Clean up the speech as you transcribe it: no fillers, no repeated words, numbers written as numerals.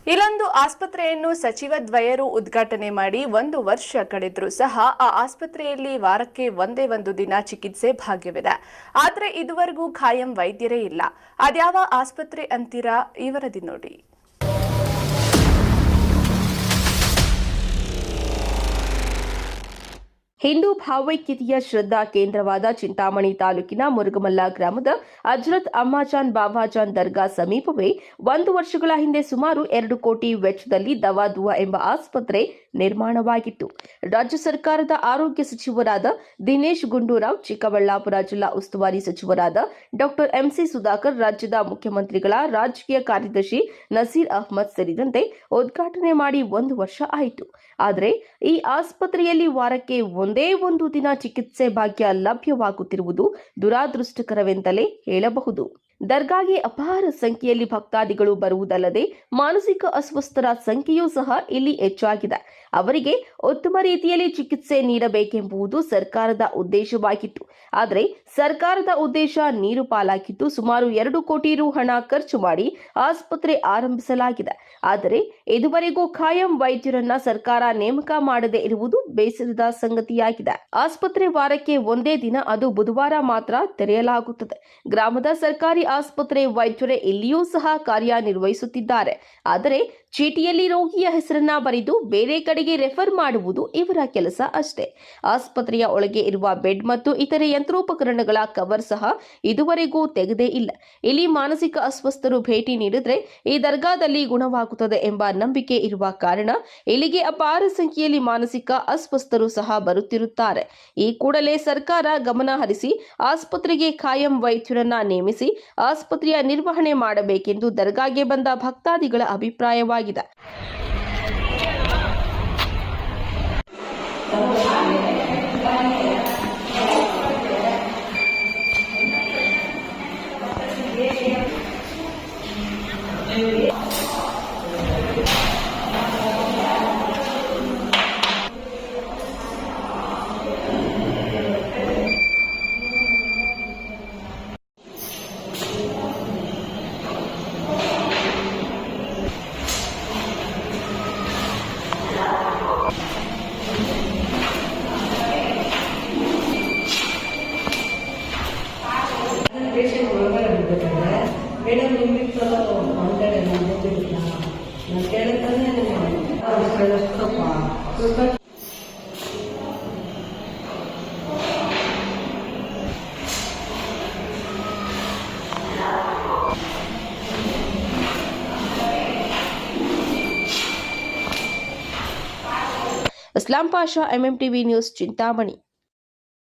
ಇಲ್ಲೊಂದು ಆಸ್ಪತ್ರೆಯನ್ನು ಸಚಿವ ದ್ವಯರು ಉದ್ಘಾಟನೆ ಮಾಡಿ 1 ವರ್ಷ ಕಳೆದರೂ ಸಹ ಆ ಆಸ್ಪತ್ರೆಯಲ್ಲಿ ವಾರಕ್ಕೆ ಒಂದೇ ಒಂದು ದಿನ ಚಿಕಿತ್ಸೆ ಭಾಗ್ಯವಿದೆ. ಆದರೆ ಇದುವರೆಗೂ ಖಾಯಂ ವೈದ್ಯರೇ ಇಲ್ಲ. ಅದ್ಯಾವ ಆಸ್ಪತ್ರೆ ಅಂತೀರಾ? ಈ ವರದಿ ನೋಡಿ. ಹಿಂದೂ ಭಾವೈಕ್ಯತೆಯ ಶ್ರದ್ಧಾ ಕೇಂದ್ರವಾದ ಚಿಂತಾಮಣಿ ತಾಲೂಕಿನ ಮುರುಗಮಲ್ಲ ಗ್ರಾಮದ ಹಜರತ್ ಅಮ್ಮಾಜಾನ್ ಬಾಬಾಜಾನ್ ದರ್ಗಾ ಸಮೀಪವೇ 1 ವರ್ಷಗಳ ಹಿಂದೆ ಸುಮಾರು 2 ಕೋಟಿ ವೆಚ್ಚದಲ್ಲಿ ದವಾದುವಾ ಎಂಬ ಆಸ್ಪತ್ರೆ ನಿರ್ಮಾಣವಾಗಿತ್ತು. ರಾಜ್ಯ ಸರ್ಕಾರದ ಆರೋಗ್ಯ ಸಚಿವರಾದ ದಿನೇಶ್ ಗುಂಡೂರಾವ್, ಚಿಕ್ಕಬಳ್ಳಾಪುರ ಜಿಲ್ಲಾ ಉಸ್ತುವಾರಿ ಸಚಿವರಾದ ಡಾ ಎಂಸಿ ಸುಧಾಕರ್, ರಾಜ್ಯದ ಮುಖ್ಯಮಂತ್ರಿಗಳ ರಾಜಕೀಯ ಕಾರ್ಯದರ್ಶಿ ನಸೀರ್ ಅಹ್ಮದ್ ಸೇರಿದಂತೆ ಉದ್ಘಾಟನೆ ಮಾಡಿ 1 ವರ್ಷ ಆಯಿತು. ಆದರೆ ಈ ಆಸ್ಪತ್ರೆಯಲ್ಲಿ ವಾರಕ್ಕೆ ಒಂದೇ ಒಂದು ದಿನ ಚಿಕಿತ್ಸೆ ಭಾಗ್ಯ ಲಭ್ಯವಾಗುತ್ತಿರುವುದು ದುರಾದೃಷ್ಟಕರವೆಂತಲೇ ಹೇಳಬಹುದು. ದರ್ಗಾಗೆ ಅಪಾರ ಸಂಖ್ಯೆಯಲ್ಲಿ ಭಕ್ತಾದಿಗಳು ಬರುವುದಲ್ಲದೆ ಮಾನಸಿಕ ಅಸ್ವಸ್ಥರ ಸಂಖ್ಯೆಯೂ ಸಹ ಇಲ್ಲಿ ಹೆಚ್ಚಾಗಿದೆ. ಅವರಿಗೆ ಉತ್ತಮ ರೀತಿಯಲ್ಲಿ ಚಿಕಿತ್ಸೆ ನೀಡಬೇಕೆಂಬುದು ಸರ್ಕಾರದ ಉದ್ದೇಶವಾಗಿತ್ತು. ಆದರೆ ಸರ್ಕಾರದ ಉದ್ದೇಶ ನೀರು ಪಾಲಾಗಿದ್ದು ಸುಮಾರು 2 ಕೋಟಿ ರು ಹಣ ಖರ್ಚು ಮಾಡಿ ಆಸ್ಪತ್ರೆ ಆರಂಭಿಸಲಾಗಿದೆ. ಆದರೆ ಇದುವರೆಗೂ ಖಾಯಂ ವೈದ್ಯರನ್ನ ಸರ್ಕಾರ ನೇಮಕ ಮಾಡದೇ ಇರುವುದು ಬೇಸರದ ಸಂಗತಿಯಾಗಿದೆ. ಆಸ್ಪತ್ರೆ ವಾರಕ್ಕೆ ಒಂದೇ ದಿನ, ಅದು ಬುಧವಾರ ಮಾತ್ರ ತೆರೆಯಲಾಗುತ್ತದೆ. ಗ್ರಾಮದ ಸರ್ಕಾರಿ ಆಸ್ಪತ್ರೆ ವೈದ್ಯರೇ ಇಲ್ಲಿಯೂ ಸಹ ಕಾರ್ಯನಿರ್ವಹಿಸುತ್ತಿದ್ದಾರೆ. ಆದರೆ ಚೀಟಿಯಲ್ಲಿ ರೋಗಿಯ ಹೆಸರನ್ನ ಬರೆದು ಬೇರೆ ಕಡೆಗೆ ರೆಫರ್ ಮಾಡುವುದು ಇವರ ಕೆಲಸ ಅಷ್ಟೇ. ಆಸ್ಪತ್ರೆಯ ಒಳಗೆ ಇರುವ ಬೆಡ್ ಮತ್ತು ಇತರೆ ಯಂತ್ರೋಪಕರಣಗಳ ಕವರ್ ಸಹ ಇದುವರೆಗೂ ತೆಗೆದೇ ಇಲ್ಲ. ಇಲ್ಲಿ ಮಾನಸಿಕ ಅಸ್ವಸ್ಥರು ಭೇಟಿ ನೀಡಿದ್ರೆ ಈ ದರ್ಗಾದಲ್ಲಿ ಗುಣವಾಗುತ್ತದೆ ಎಂಬ ನಂಬಿಕೆ ಇರುವ ಕಾರಣ ಇಲ್ಲಿಗೆ ಅಪಾರ ಸಂಖ್ಯೆಯಲ್ಲಿ ಮಾನಸಿಕ ಅಸ್ವಸ್ಥರು ಸಹ ಬರುತ್ತಿರುತ್ತಾರೆ. ಈ ಕೂಡಲೇ ಸರ್ಕಾರ ಗಮನ ಹರಿಸಿ ಆಸ್ಪತ್ರೆಗೆ ಖಾಯಂ ವೈದ್ಯರನ್ನ ನೇಮಿಸಿ ಆಸ್ಪತ್ರೆಯ ನಿರ್ವಹಣೆ ಮಾಡಬೇಕೆಂದು ದರ್ಗಾಗೆ ಬಂದ ಭಕ್ತಾದಿಗಳ ಅಭಿಪ್ರಾಯವಾಗಿದೆ. ಮೇಡಮ್ ನಿಮಗೆ ಮಾತಾಡಿ ಗೊತ್ತಿಲ್ಲ, ನಾನು ಕೇಳ್ತಾನೆ ಇಸ್ಲಾಂ ಪಾಷಾ, MMTV ನ್ಯೂಸ್, ಚಿಂತಾಮಣಿ.